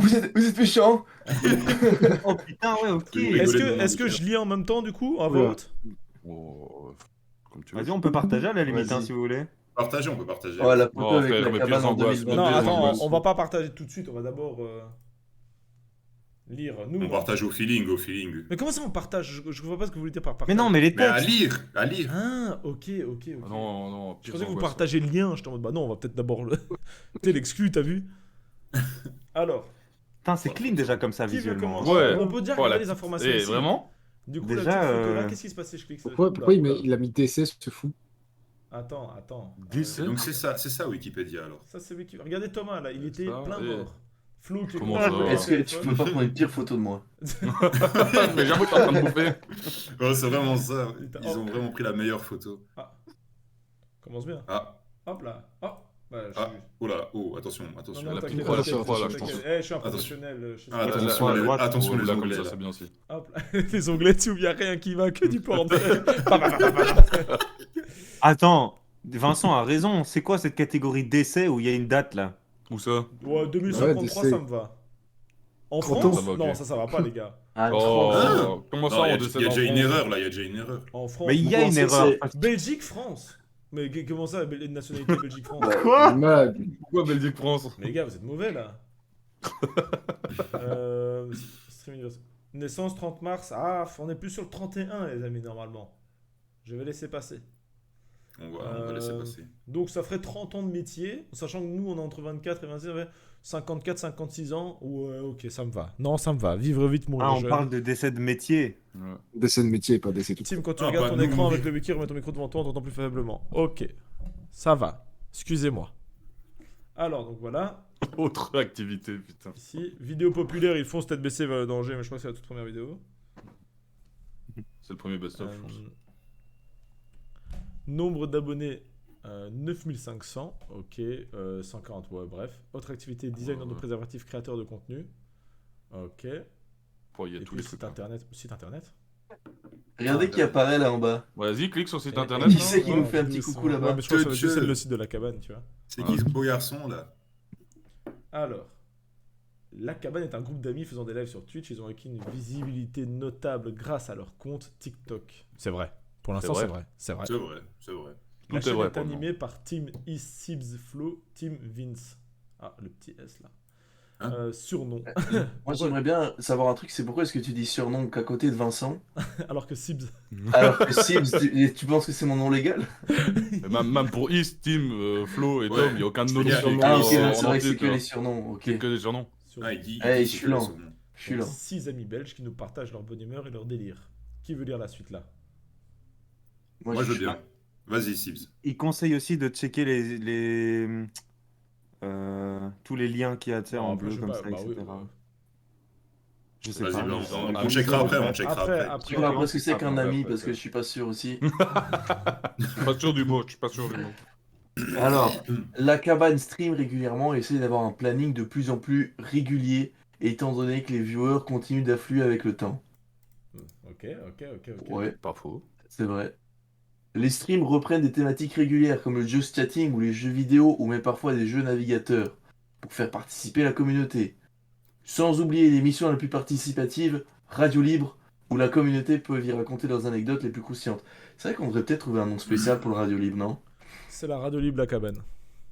Vous êtes méchants. Oh putain, ouais, ok. Oui, Est-ce rigoler devant que Michael. je lis en même temps du coup, à voix Oula. haute? Oh, comme tu veux. Vas-y, on peut partager à la limite, hein, Vas-y. si vous voulez. Partager, on peut partager. Oh, la photo Oh, avec frère, la mes cabane pires en angoisses, mes Non, 2022. pires attends, angoisses. on va pas partager tout de suite, on va d'abord lire. Nous, On partage au feeling, au feeling. Mais comment ça on partage? Je vois pas ce que vous voulez dire par Mais partage. non, mais les Mais à textes. lire, à lire. Ah, ok. Ah non, non, Je pires pensais que vous angoisses. partagez le lien, j'étais en mode bah non, on va peut-être d'abord le. T'es l'exclu, t'as vu? Alors, Putain, c'est clean déjà comme ça qui veut visuellement. commencer? Ouais. On peut déjà Voilà. regarder les informations Eh, ici. vraiment? Du coup, Déjà, la petite photo là, qu'est-ce qui se passait? Je clique. Pourquoi il a mis DC, ce fou? Attends. DC? Donc c'est ça Wikipédia alors. Ça, c'est Wiki. Regardez Thomas là, il était Ça, plein et- mort. Flo qui est Comment content ça de Est-ce que le tu téléphone. peux pas prendre une pire photo de moi? Mais j'avoue, t'es en train de bouffer. Oh, c'est vraiment ça. Putain, Ils ont oh. vraiment pris la meilleure photo. Commence bien. Ah, Hop là. Hop. Bah, je ah, suis. oh là, oh, attention, attention. Non, la t'inquiète, petite t'inquiète, croix, là, je t'inquiète. pense. Eh, je suis un professionnel. je sais Ah, pas. attention, la droite, attention les là, comme onglets. ça, là. c'est bien aussi. Hop là. Les onglets dessus où il n'y a rien qui va, que du porn. Attends, Vincent a raison. C'est quoi cette catégorie d'essai où il y a une date là? Où ça? Ouais, 2053, Ouais, ça me va. En 30 France? ans, ça va, ok. Non, ça va pas, les gars. Ah, Oh, comment ça, Non, il y on a décède il y a en déjà une France? erreur là, il y a déjà une erreur. En France. Mais il y a Vous une pensez que erreur. Belgique, France. Mais comment ça, nationalité Belgique, France? Quoi? Malade. Pourquoi Belgique France? Mais les gars, vous êtes mauvais là. Streaming version. Naissance 30 mars. Ah, on est plus sur le 31, les amis, normalement. Je vais laisser passer. On va laisser passer. Donc ça ferait 30 ans de métier, sachant que nous on est entre 24 et 26, ça fait 54, 56 ans. Ouais, ok, ça me va. Non, ça me va. Vivre vite, mourir Ah, on jeune. parle de décès de métier. Ouais. DC de métier, pas DC tout. Tim, quand tu Ah, regardes bah, ton nous, écran oui. avec le wiki, remets ton micro devant toi, on t'entend plus faiblement. Ok, ça va. Excusez-moi. Alors, donc voilà. Autre activité, putain. Ici, vidéo populaire, ils font tête baissée vers le danger, mais je crois que c'est la toute première vidéo. C'est le premier best-of, Euh, je pense. Nombre d'abonnés 9500, ok, 140, ouais, bref. Autre activité, designer de Ouais. préservatifs, créateur de contenu. Ok. Et Oh, il y a tous puis les site trucs. Hein. internet. Site internet. Regardez qui apparaît là en bas. Vas-y, clique sur site Et- internet. Qui là. c'est qui nous fait un Ouais, petit c'est- coucou là-bas? Ouais, mais je crois que ça veut Que dire c'est Dieu. le site de la cabane, tu vois. C'est qui ce beau garçon là? Alors, la cabane est un groupe d'amis faisant des lives sur Twitch. Ils ont acquis une visibilité notable grâce à leur compte TikTok. C'est vrai. Pour l'instant, C'est c'est vrai. vrai. C'est vrai. C'est vrai, c'est vrai. Tout La est chaîne vrai est pour le animée par Team Sibs Flow, Team Vince. Ah, le petit S là. Hein Surnom. Moi j'aimerais bien savoir un truc, c'est pourquoi est-ce que tu dis surnom qu'à côté de Vincent, Alors que Sibs. alors que Sibs, tu penses que c'est mon nom légal? Mais même pour East, Team, Flo et Ouais. Tom, il n'y a aucun de nos C'est surnoms. Ah bien. ok, en c'est vrai que c'est entier, que tu vois. les surnoms, ok. C'est que des surnoms. Ah, il dit. Eh, il je dit suis que lent. les surnoms. Je suis là. 6 amis belges qui nous partagent leur bonne humeur et leur délire. Qui veut lire la suite là? Moi je veux bien. Vas-y, Sibs. Il conseille aussi de checker tous les liens qu'il y a tu sais, Non, en après, bleu je comme sais ça, pas, bah oui, etc. ouais. Je sais Vas-y, pas. bah, on- on checkera après, on checkera Après, après. Tu verras après ce que c'est qu'un Après, ami après, parce que après. je suis pas sûr aussi. Pas sûr du mot, je suis pas sûr du mot. Alors, la cabane stream régulièrement et essaie d'avoir un planning de plus en plus régulier, étant donné que les viewers continuent d'affluer avec le temps. Ok. Ouais, Pas faux. c'est vrai. Les streams reprennent des thématiques régulières comme le just chatting ou les jeux vidéo ou même parfois des jeux navigateurs pour faire participer la communauté. Sans oublier les missions les plus participatives, Radio Libre, où la communauté peut y raconter leurs anecdotes les plus croustillantes. C'est vrai qu'on devrait peut-être trouver un nom spécial pour le Radio Libre, non? C'est la radio libre, la cabane.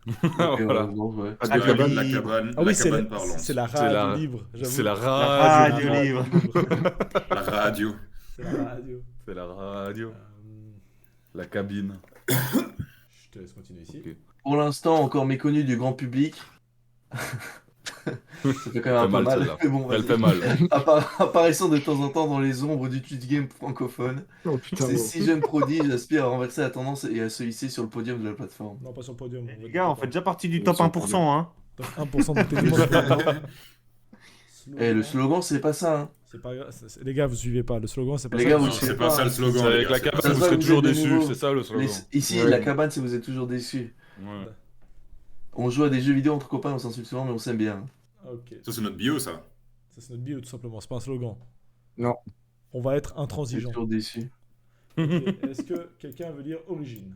Ok, Voilà. ouais, bon, ouais. Ah, La la cabane, cabane. la cabane, Ah oui, la c'est cabane la, parlante. c'est la C'est la- radio libre. j'avoue. C'est la Radio radio. Libre. La radio. C'est la radio. C'est la radio. Euh, La cabine. Je te laisse continuer ici. Ok. Pour l'instant, encore méconnu du grand public. Ça fait quand même un peu mal, mal. celle-là. Mais bon, Elle vas-y. fait mal. Apparaissant de temps en temps dans les ombres du Twitch game francophone, Oh putain. ces 6 jeunes prodiges aspirent à renverser la tendance et à se hisser sur le podium de la plateforme. Non, pas sur le podium. Les gars, on fait déjà partie du Oui, top sans 1%, hein. Top 1% de téléphone. Eh, le slogan, c'est pas ça, hein. C'est pas grave. Les gars, vous suivez pas. Le slogan, c'est pas Les ça. gars, Non, vous c'est suivez pas ça le C'est slogan. les avec gars, la c'est pas cabane, ça. Ça vous va, serez vous toujours êtes des déçus, nouveaux. c'est ça le slogan. Ici, Ouais. la cabane, c'est vous êtes toujours déçus. Ouais. On joue à des jeux vidéo entre copains, on s'insulte souvent, mais on s'aime bien. Ok. Ça, c'est notre bio, ça. Ça, c'est notre bio, tout simplement. C'est pas un slogan. Non. On va être On est intransigeant. toujours déçus. Ok. Est-ce que quelqu'un veut lire Origine?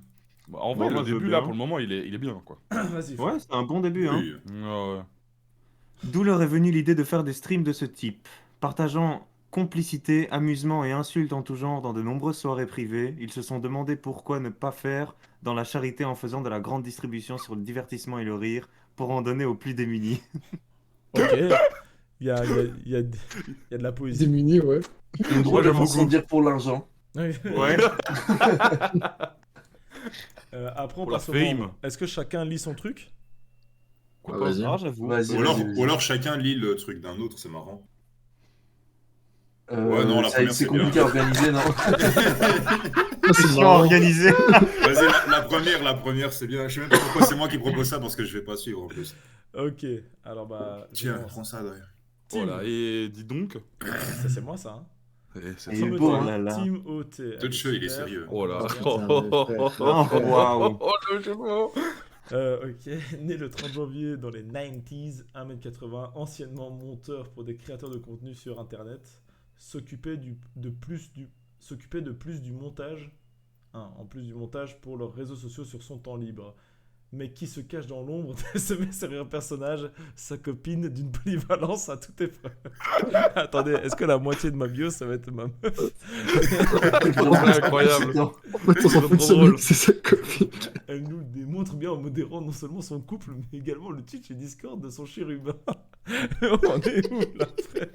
Bah, en vrai, Bon, le je veux début, là, bien. pour le moment, il est bien, quoi. Vas-y. Ouais, c'est un bon début, hein. Oui. Ouais, ouais. D'où leur est venue l'idée de faire des streams de ce type. Partageant complicité, amusement et insultes en tout genre dans de nombreuses soirées privées, ils se sont demandé pourquoi ne pas faire dans la charité en faisant de la grande distribution sur le divertissement et le rire pour en donner aux plus démunis. Ok. Il y a de la poésie. Démuni, ouais. Une drôle de j'aime façon beaucoup. de dire pour l'argent. Ouais. Après, on Pour la passe au fame. membre. Est-ce que chacun lit son truc? Ah, vas-y. Ah, j'avoue. Vas-y, Ou alors, vas-y, vas-y. ou alors chacun lit le truc d'un autre, c'est marrant. Euh, Ouais, non, la première, c'est c'est compliqué bien. à organiser, non? Ah, c'est Mission marrant. organisée. Vas-y, la première, c'est bien. Je sais même pas pourquoi c'est moi qui propose ça parce que je vais pas suivre en plus. Ok. Alors, bah. je Tiens, commence. prends ça d'ailleurs. Tim. Voilà, et dis donc. Ça, c'est moi, ça. Hein. C'est Et ça. il est beau, hein. là là. Team OT. Toucheux, il est Super. sérieux. Oh là. Putain, Oh, frère. Waouh. le jeu de mots. Ok, né le 30 janvier dans les 90s, 1m80, anciennement monteur pour des créateurs de contenu sur internet, s'occupait de plus du montage, en plus du montage pour leurs réseaux sociaux sur son temps libre. Mais qui se cache dans l'ombre de ce mystérieux personnage, sa copine d'une polyvalence à toute épreuve. Attendez, est-ce que la moitié de ma bio, ça va être ma meuf? Incroyable. Non. En fait, on s'en fout de trop ce drôle. mec, c'est sa copine. Elle nous le démontre bien en modérant non seulement son couple, mais également le Twitch et Discord de son chérubin. On est où là, frère?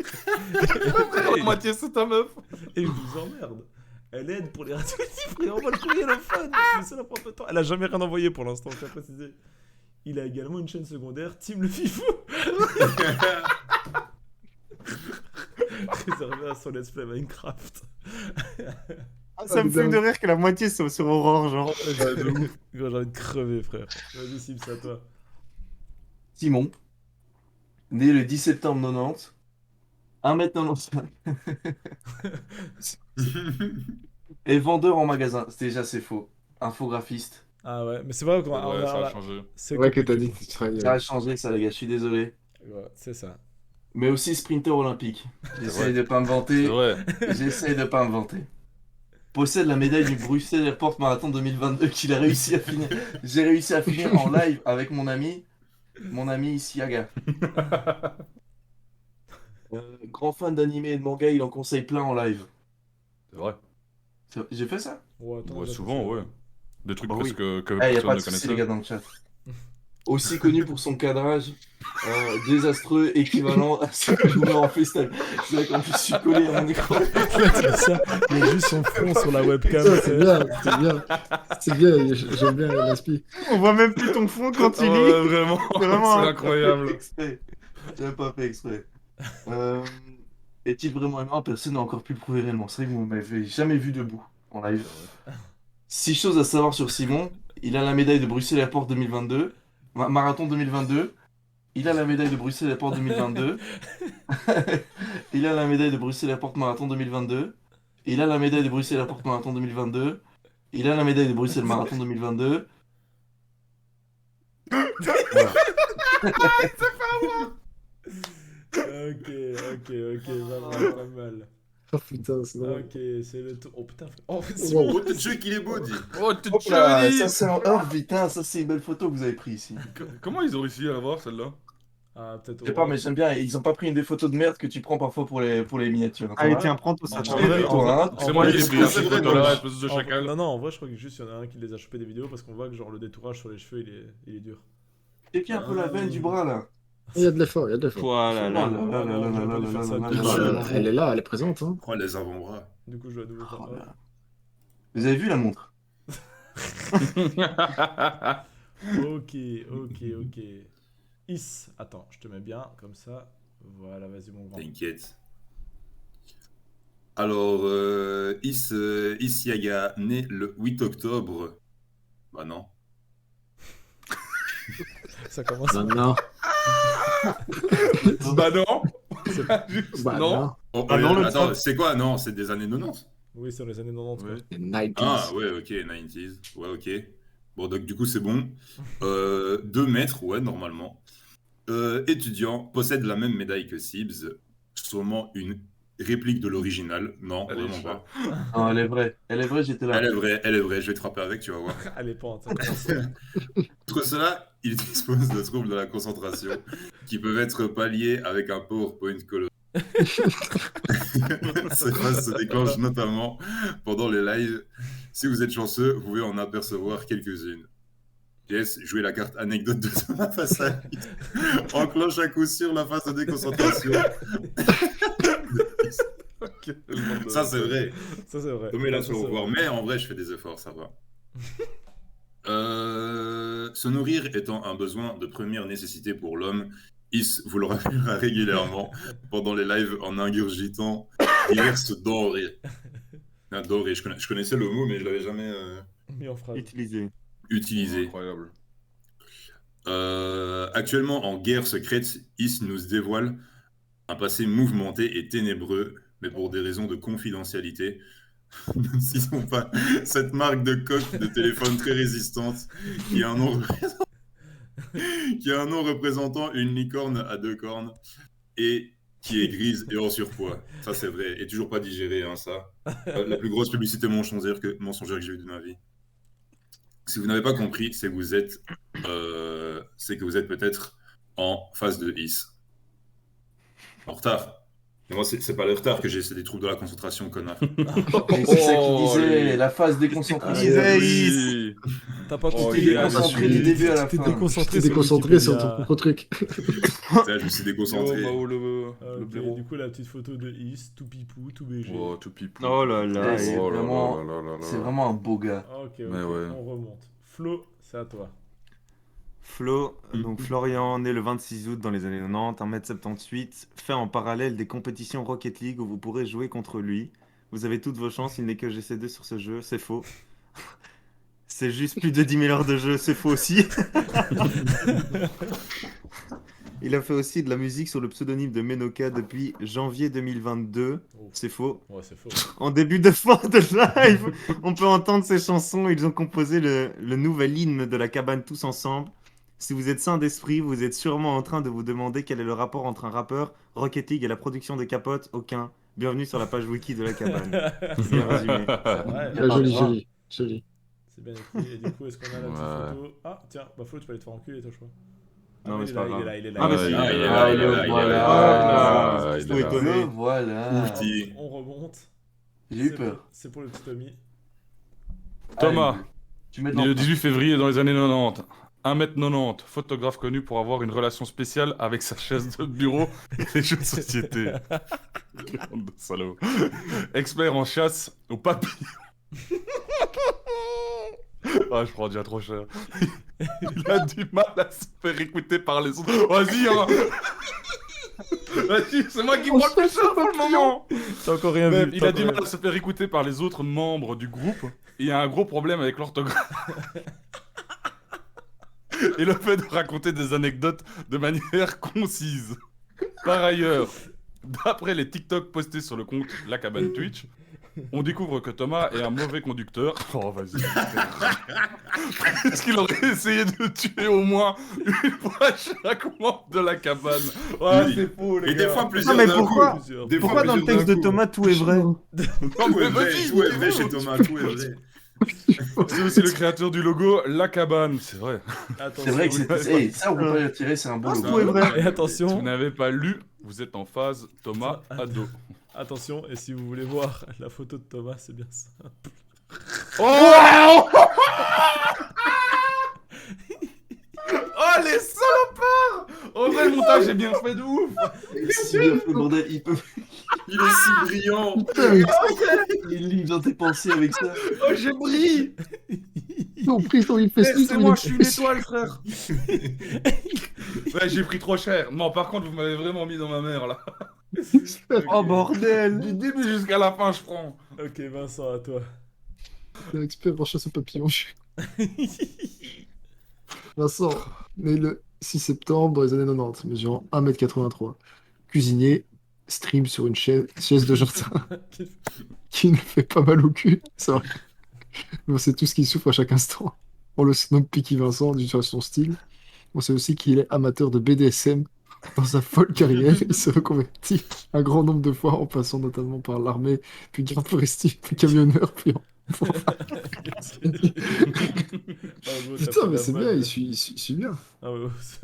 La moitié, c'est ta meuf. Et je vous emmerde. Elle aide pour les radios libres et envoie le courrier le fun. Mais cela prend peu de temps. Elle a jamais rien envoyé pour l'instant, je tiens à préciser. Il a également une chaîne secondaire, Team le Fifou. Réservé à son let's play Minecraft. Ça me fume de rire que la moitié soit sur Aurore, genre. J'ai envie de crever, frère. Vas-y, Sim, c'est à toi. Simon, né le 10 septembre 90, 1m95, et vendeur en magasin. Déjà, c'est faux. Infographiste. Ah ouais, mais c'est vrai qu'on Ouais, ça a changé. C'est vrai que t'as dit que tu travaillais. Ça a changé, ça, les gars, je suis désolé. Ouais, c'est ça. Mais aussi sprinter olympique. J'essaye de pas me C'est vanter. vrai. J'essaye de pas me vanter. Possède la médaille du Bruxelles Airport Marathon 2022 qu'il a réussi à finir. J'ai réussi à finir en live avec mon ami Siaga. Grand fan d'anime et de manga, il en conseille plein en live. C'est vrai. J'ai fait ça? Ouais, attends, Ouais, on a souvent, fait ça. ouais. Des trucs Bah oui. presque que Eh, y a personne pas ne de soucis, connaissait. les gars, dans le chat. Aussi connu pour son cadrage désastreux, équivalent à ce que je voulais en freestyle. C'est vrai qu'en plus, je suis collé à mon écran. C'est ça. Il y a juste son front sur la webcam. Ça, c'est bien, c'est bien. C'est bien, j'aime bien l'inspi. On voit même plus ton fond quand il Ah lit. ouais, vraiment. C'est vraiment C'est un- incroyable. Exprès. J'avais pas fait exprès. Est-il vraiment aimant? Personne n'a encore pu le prouver réellement. C'est vrai que vous m'avez jamais vu debout en live. 6 choses à savoir sur Simon. Il a la médaille de Bruxelles Airport 2022. Marathon 2022. Il a la médaille de Bruxelles Airport 2022. Il a la médaille de Bruxelles Airport Marathon 2022. Il a la médaille de Bruxelles Airport Marathon 2022. Il a la médaille de Bruxelles Marathon 2022. Voilà. Ok, pas mal. Oh putain, c'est drôle. Ok, c'est le tour. Oh putain, oh, Wow. Simon. Oh, t'es jeu qu'il est beau, dit. Oh, t'es Hop là, joli. ça c'est un or, putain, ça c'est une belle photo que vous avez prise ici. Comment ils ont réussi à avoir celle-là? Ah, peut-être. Je sais pas, mais j'aime bien, ils ont pas pris une des photos de merde que tu prends parfois pour les miniatures. Allez, tiens, prends tout ça. En Je vrai, l'ai vu, toi, hein. C'est moi qui vrai, l'ai pris, hein, c'est cette vrai, photo-là, donc. espèce de chacal. Non, en vrai, je crois que juste il y en a un qui les a chopés des vidéos parce qu'on voit que genre le détourage sur les cheveux il est dur. Et puis un peu la veine du bras là. Il y a de l'effort, il y a de l'effort. Voilà, là. Elle est là, elle est présente. Hein. Oh, les avant-bras. Du coup, je vais à nouveau faire Oh pareil. là. Vous avez vu la montre? Ok. Is, attends, je te mets bien comme ça. Voilà, vas-y mon grand. T'inquiète. Alors, Isiaga, né le 8 octobre. Bah non. Ça commence. Non, non. Bah non. Bah, Non. non. Oh, Ah non, le attends, chat. c'est quoi? Non, c'est des années 90. Oui, c'est dans les années 90. quoi. Ouais. Les 90s. Ah, ouais, ok, 90s. Ouais, ok. Bon, donc du coup, c'est bon. 2 mètres, ouais, normalement. Étudiant, possède la même médaille que Sibs. Sûrement une réplique de l'original. Non, Elle est vraiment pas. Non, elle est vraie, j'étais là. Elle est vraie, je vais te frapper avec, tu vas voir. Allez, pente, ça commence. Outre cela, il dispose de troubles de la concentration qui peuvent être palliés avec un PowerPoint coloré. Ces phases se déclenchent notamment pendant les lives. Si vous êtes chanceux, vous pouvez en apercevoir quelques-unes. Yes, jouer la carte anecdote de Thomas face à lui. Enclenche à coup sûr la phase de déconcentration. Ça, c'est vrai. Ça, c'est vrai. Je mets là Ça, sur c'est le voir. vrai. Mais en vrai, je fais des efforts, ça va. Se nourrir étant un besoin de première nécessité pour l'homme, Is vous le rappellera régulièrement pendant les lives en ingurgitant diverses denrées. Ah, denrées, je connaissais le mot, mais je l'avais jamais Mis en phrase. Utilisé. utilisé. Incroyable. Actuellement en guerre secrète, Is nous dévoile un passé mouvementé et ténébreux, mais pour des raisons de confidentialité. Nous ne citons pas cette marque de coque de téléphone très résistante qui a un nom représentant une licorne à 2 cornes et qui est grise et en surpoids. Ça, c'est vrai. Et toujours pas digéré, hein, ça. La plus grosse publicité mensongère que j'ai vue de ma vie. Si vous n'avez pas compris, c'est que vous êtes peut-être en phase de Is. En retard. Mais moi, c'est pas le retard que j'ai, c'est des troubles de la concentration, connard. Et c'est ça qu'il disait, la phase déconcentrée. Oui. T'as pas Tu compris. t'es Oh, déconcentré du début à la T'es fin. déconcentré, T'es déconcentré sur ton Wikipédia. propre truc. Ça, je me suis déconcentré. Oh, le Ok, blaireau. du coup, la petite photo de Is, tout pipou, tout BG. Oh, tout pipou. Oh là là. Ouais, c'est Oh là vraiment- là là là là. C'est vraiment un beau gars. Ah, ok, Mais ouais. on remonte. Flo, c'est à toi. Flo, donc Florian, né le 26 août dans les années 90, 1m78, fait en parallèle des compétitions Rocket League où vous pourrez jouer contre lui. Vous avez toutes vos chances, il n'est que GC2 sur ce jeu, c'est faux. C'est juste plus de 10 000 heures de jeu, c'est faux aussi. Il a fait aussi de la musique sur le pseudonyme de Menoka depuis janvier 2022, c'est faux. Ouais, c'est faux. En début de fin de live, on peut entendre ces chansons. Ils ont composé le nouvel hymne de la cabane tous ensemble. Si vous êtes sain d'esprit, vous êtes sûrement en train de vous demander quel est le rapport entre un rappeur, Rocket League et la production de capotes. Aucun. Bienvenue sur la page wiki de la cabane. Bien résumé. Ouais, Ah, joli, grave. joli, joli. c'est bien écrit. Et du coup, est-ce qu'on a la petite Ouais. photo? Ah, tiens, bah Flo, tu peux aller te faire enculer, toi, je crois. Non, mais il c'est est pas là, grave. il est là, il est là. Ah, mais il est si. là. Ah, il est Ah, là, il est le là, il est voilà. là. Ah, il tout est là. étonné. Le voilà. Oufti. On remonte. J'ai eu peur. C'est pour le petit Tommy. Thomas, Allez, tu mets de né le l'empreinte. 18 février dans les années 90. 1m90, photographe connu pour avoir une relation spéciale avec sa chaise de bureau et les jeux de société. Bande de salauds. Expert en chasse aux papillons. Ah, je prends déjà trop cher. Il a du mal à se faire écouter par les autres. Vas-y, hein. Vas-y, c'est moi qui prends le plus cher pour le moment. T'as encore rien Mais vu. il a du mal à se faire écouter par les autres membres du groupe. Et il y a un gros problème avec l'orthographe. Et le fait de raconter des anecdotes de manière concise. Par ailleurs, d'après les TikTok postés sur le compte La Cabane Twitch, on découvre que Thomas est un mauvais conducteur. Oh, vas-y. Est-ce qu'il aurait essayé de tuer au moins une fois chaque membre de la cabane? Ouais, Oui. c'est faux, les Et gars. des fois plusieurs Non, mais d'un pourquoi coup. Plusieurs. Des fois Pourquoi dans le plusieurs texte d'un de coup. Thomas tout est vrai? Tout est vrai, vas-y, tout est vrai chez Thomas, tout est vrai. C'est aussi le créateur du logo La Cabane, c'est vrai. C'est vrai que c'est. Hey, ça, on peut pas le retirer, c'est un beau logo. Tout est vrai. Et Si vous attention, n'avez pas lu, vous êtes en phase Thomas ado. attention, et si vous voulez voir la photo de Thomas, c'est bien ça. Oh Oh les salopards! En vrai, le montage est bien fait de ouf! Si bien fait, bordel, il peut. Il est si brillant. Il lit dans tes pensées avec ça. Oh, j'ai brillé! Non, pris son il fait C'est moi, je suis une étoile, frère! Ouais, j'ai pris trop cher. Non, par contre, vous m'avez vraiment mis dans ma mère, là. Oh bordel! Du début jusqu'à la fin, je prends. Ok, Vincent, à toi. Un expert en chasse aux papillons. Vincent, né le 6 septembre dans les années 90, mesurant 1m83. Cuisinier, stream sur une chaise de jardin qui ne fait pas mal au cul. C'est vrai. On sait tous qu'il souffre à chaque instant. On le surnomme Picky Vincent dû à son style. On sait aussi qu'il est amateur de BDSM. Dans sa folle carrière, il se reconvertit un grand nombre de fois en passant notamment par l'armée, puis garde forestier, puis camionneur, puis Putain, mais c'est bien, il suit bien. Ah ouais,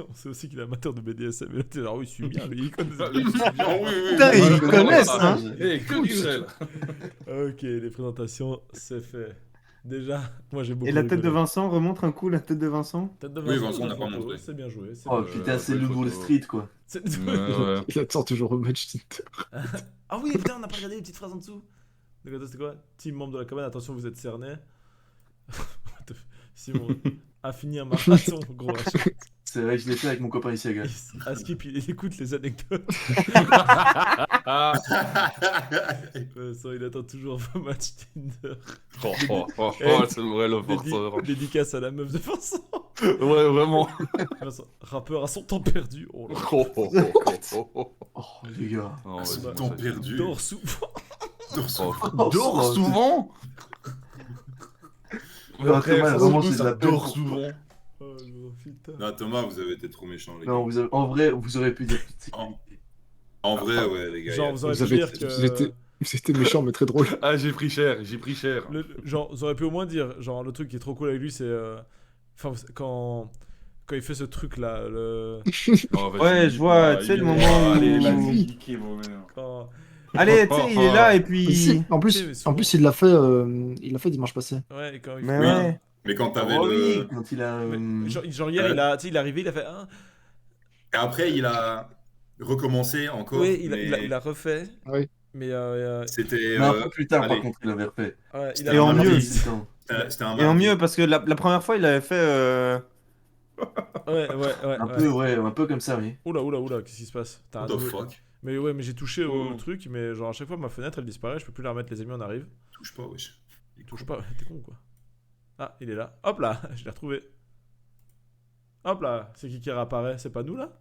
on sait aussi qu'il est amateur de BDSM. Et là, t'es genre, oui, il suit bien, lui, il connaît Ah oui, oui. Putain, Ouais, ils ouais, connaissent, ouais. hein. Eh, que du vrai, là. Ok, les présentations, c'est fait. Déjà, moi j'ai beaucoup Et la tête de rigolé. Vincent, remontre un coup la tête de Vincent. Tête de Oui, Vincent, Vincent, on n'a pas photo, montré. c'est bien joué. C'est Oh bien joué. putain, c'est pas le de Wall photo. Street quoi. C'est- Ouais. Il attend toujours au match Tinder. Ah oui, putain, on n'a pas regardé les petites phrases en dessous. Donc, attends, c'était quoi? Team membre de la cabane, attention, vous êtes cerné. Simon a fini un marathon, gros. C'est vrai que je l'ai fait avec mon copain ici à Gare. Skip, il écoute les anecdotes. Ah, Vincent, il attend toujours vos matchs Tinder. c'est le vrai le forceur. Dédicace à la meuf de Vincent. Ouais, vraiment. Vincent, rappeur à son temps perdu. Oh là. Oh les gars. Oh, Ah, vas-y, son vas-y. temps perdu. Dors souvent. Dors souvent. Oh, Dors ça, souvent. Non, Thomas, vraiment, c'est de la peine. Dors souvent. Oh non, putain. Non, Thomas, vous avez été trop méchant, les gars. Non, en vrai, vous aurez pu dire. En vrai, ouais, les gars. Genre, y a- vous aurez Vous pu avez- dire que. C'était méchant, mais très drôle. Ah, j'ai pris cher, j'ai pris cher. Genre, vous auriez pu au moins dire, genre, le truc qui est trop cool avec lui, c'est. Enfin, quand il fait ce truc là, Oh, vas-y, Ouais, je vois, dis-moi, tu sais, le dis-moi. moment où- Allez, vas-y, niquez vos mères. quand- Allez, tu sais, il est là et puis. Si, en Tu sais, mais plus, souvent- en plus, il l'a fait dimanche passé. Ouais, quand il Mais fait- ouais. Mais quand t'avais Oh oui, le. quand il a. Mais, genre hier, il a, tu sais, il est arrivé, il a fait. Ah, Et après, il a recommencé encore. oui, mais il a refait. Oui. Mais C'était. Mais un peu plus tard, allez. par contre, il avait refait. ouais, il C'était a Et en un mieux. mardi. Putain. C'était un Et en mardi. mieux, parce que la première fois, il avait fait. Ouais. Un peu, ouais, un peu comme ça, oui. Oula, qu'est-ce qui se passe? T'as What un the nouveau- fuck? Mais ouais, mais j'ai touché au Oh. truc, mais genre à chaque fois ma fenêtre elle disparaît, je peux plus la remettre, les amis, on arrive. Touche pas, wesh. Touche pas, t'es con quoi. Ah, il est là. Hop là, je l'ai retrouvé. Hop là, c'est qui réapparaît? C'est pas nous là?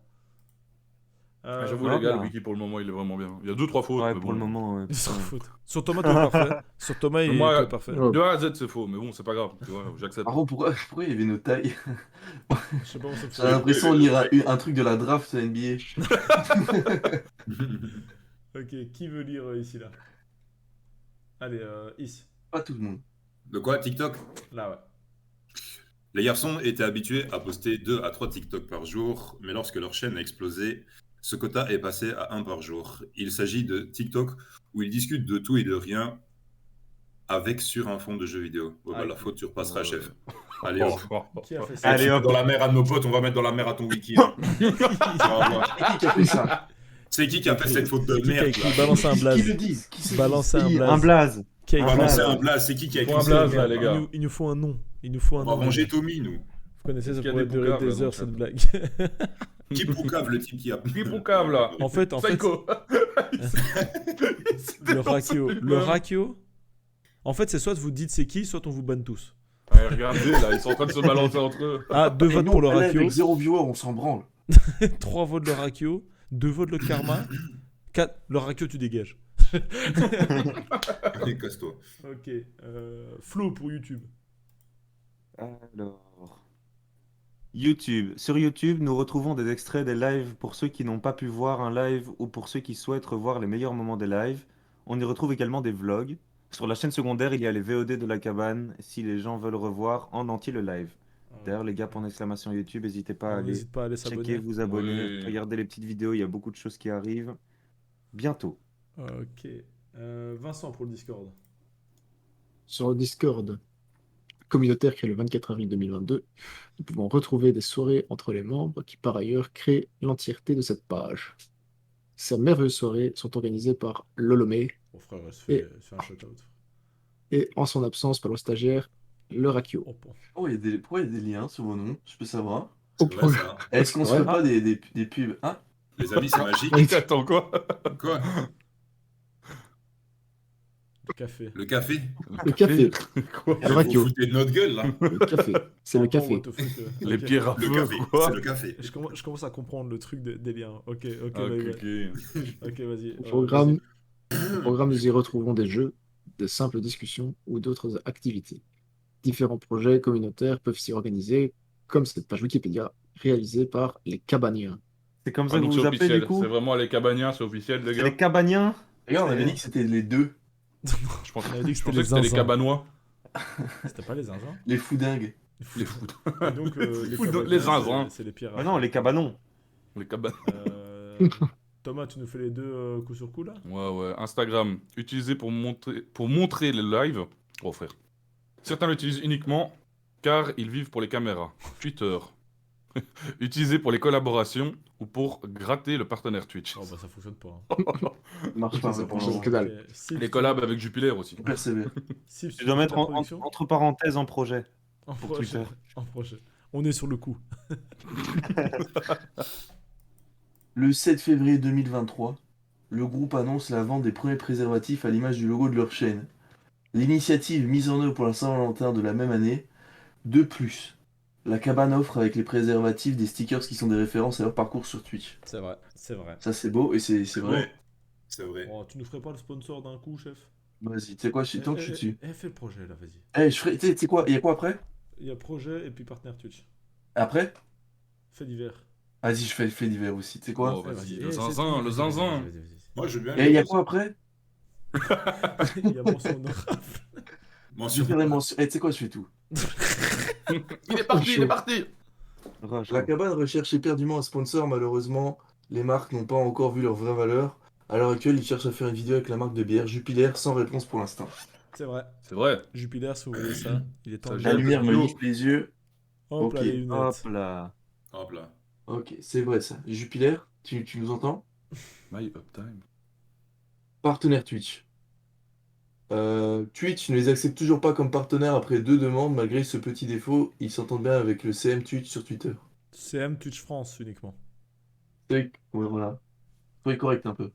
Ah, J'avoue, voilà. les gars, le wiki pour le moment, il est vraiment bien. Il y a 2-3 fautes. Ouais, mais pour bon. le moment, ouais. Sans faute. Sur Thomas, tout est parfait. Sur Thomas, il Moi, est tout est parfait. Ouais. De A à Z, c'est faux, mais bon, c'est pas grave. Tu vois, j'accepte. Par contre, pourquoi il y avait nos tailles? Je sais pas où ça me J'ai l'impression de lire un truc de la draft NBA. Ok, qui veut lire ici là? Allez, Is. Pas tout le monde. De quoi, TikTok? Là, ouais. Les garçons étaient habitués à poster 2 à 3 TikTok par jour, mais lorsque leur chaîne a explosé, ce quota est passé à 1 par jour. Il s'agit de TikTok où ils discutent de tout et de rien avec sur un fond de jeu vidéo. Oh, bah, Ah, la faute, tu repasseras, ouais. chef. Allez, hop. Qui a fait ça? Allez, Tu mets hop. dans la mer à nos potes, on va mettre dans la mer à ton wiki. Là. Tu vas voir. Et qui a fait ça? C'est qui a fait cette faute de C'est qui qui a merde écrit là? Balance un Qui blaze. le disent? Qui se Balancer un disent blaze. Un blaze. Qui a écrit Balancer blaze. un blaze, c'est qui a écrit Faut un ça? blaze, là, les gars. Il nous faut un nom. Il nous faut un On va nom. venger Tommy, nous. Vous connaissez, ça Est-ce qu'il y a pourrait des durer poucaves, des là, heures dans cette le blague. Qui poucave le type qui a. Qui poucave, là? En fait, Psycho. le Rakio. Le Rakio. En fait, c'est soit vous dites c'est qui, soit on vous banne tous. Ouais, regardez, là, ils sont en train de se balancer entre eux. Ah, 2 Et votes nous, pour le on est Rakio, avec 0 viewer, on s'en branle. 3 votes le Rakio, 2 votes le Karma, 4 le Rakio, tu dégages. Allez, casse-toi. Ok. Flo pour YouTube. Alors. YouTube. Sur YouTube, nous retrouvons des extraits des lives pour ceux qui n'ont pas pu voir un live ou pour ceux qui souhaitent revoir les meilleurs moments des lives. On y retrouve également des vlogs. Sur la chaîne secondaire, il y a les VOD de la cabane si les gens veulent revoir en entier le live. D'ailleurs, les gars, point d'exclamation YouTube, n'hésitez pas à aller N'hésite pas à aller checker, s'abonner. vous abonner, Oui. regardez les petites vidéos, il y a beaucoup de choses qui arrivent. Bientôt. Ok. Vincent pour le Discord. Sur le Discord communautaire créé le 24 avril 2022, nous pouvons retrouver des soirées entre les membres qui, par ailleurs, créent l'entièreté de cette page. Ces merveilleuses soirées sont organisées par Lolomé Mon frère, elle se Et- fait un shout-out. et, en son absence, par le stagiaire, le Rakio. Oh, bon. Oh, pourquoi il y a des liens sur vos noms? Je peux savoir. Au C'est vrai, pro- ça. Est-ce qu'on se Ouais. fait pas des pubs? Hein? Les amis, c'est magique. Attends, quoi? Quoi? Café. Le café? Le café, Quoi? le Vous Rakio, foutez de notre gueule, là. le café, c'est le Pardon, café. what the fuck, Les ok. pierres à Le feu, café, quoi? c'est le café. Je commence à comprendre le truc des liens. Ok, Ah, vas-y. ok. Ok, vas-y. Au programme, nous y retrouvons des jeux, de simples discussions ou d'autres activités. Différents projets communautaires peuvent s'y organiser, comme cette page Wikipédia réalisée par les Cabaniens. C'est comme ça Ah, que donc vous c'est vous appelez officiel. du coup? C'est vraiment les cabaniens, c'est officiel, les C'est gars. les Cabaniens? Regarde, on avait dit que c'était les deux. Je pensais On avait dit que je c'était pensais les que c'était les zinzins. cabanois. C'était pas les zinzins. Les foudingues. Les foot. Et donc, les Foudre- cabanes, les zinzins. c'est les pires. Ah non, les cabanons. Les cabanes. Thomas, tu nous fais les deux coup sur coup là? Ouais. Instagram, utilisé pour montrer les lives. Oh frère. Certains l'utilisent uniquement car ils vivent pour les caméras. Twitter, utilisé pour les collaborations ou pour gratter le partenaire Twitch. Oh bah ça fonctionne pas. Hein. Marche pas, Ça ça, pour le fonctionne moment. que dalle. Ok, Sips, Les collabs avec Jupiler aussi. On persévère. Sips, Je dois mettre la production entre parenthèses en projet. en pour projet. Twitter. En projet. On est sur le coup. Le 7 février 2023, le groupe annonce la vente des premiers préservatifs à l'image du logo de leur chaîne. L'initiative mise en œuvre pour la Saint-Valentin de la même année. De plus, la cabane offre avec les préservatifs des stickers qui sont des références à leur parcours sur Twitch. C'est vrai, c'est vrai. Ça c'est beau et c'est vrai. Ouais, c'est vrai. Oh, tu nous ferais pas le sponsor d'un coup, chef? Vas-y, tu sais quoi, tant que je suis dessus. Fais le projet là, vas-y. Tu sais quoi, il y a quoi après? Il y a projet et puis partenaire Twitch. Après? Fait divers. Vas-y, je fais le fait divers aussi, tu sais quoi? Oh, vas-y, Eh, le c'est zinzin, tout, le vas-y, zinzin. vas-y. Moi, je veux bien. Et il y a quoi après? Il y a mention honorable. Mention. Je fais des mentions. Tu sais quoi, je fais tout. Il est parti, il est parti. La cabane recherche éperdument un sponsor, malheureusement, les marques n'ont pas encore vu leur vraie valeur. À l'heure actuelle, ils cherchent à faire une vidéo avec la marque de bière Jupiler, sans réponse pour l'instant. C'est vrai. C'est vrai. Jupiler, si vous voulez ça, il est temps Ça de... La gèle. lumière me liche les yeux. Hop là, Ok. les lunettes. Hop là. Hop là. Ok, c'est vrai ça. Jupiler, tu nous entends? My uptime. Partenaire Twitch. Twitch ne les accepte toujours pas comme partenaires après 2 demandes, malgré ce petit défaut. Ils s'entendent bien avec le CM Twitch sur Twitter. CM Twitch France uniquement. Ouais, voilà. Soyez correct un peu.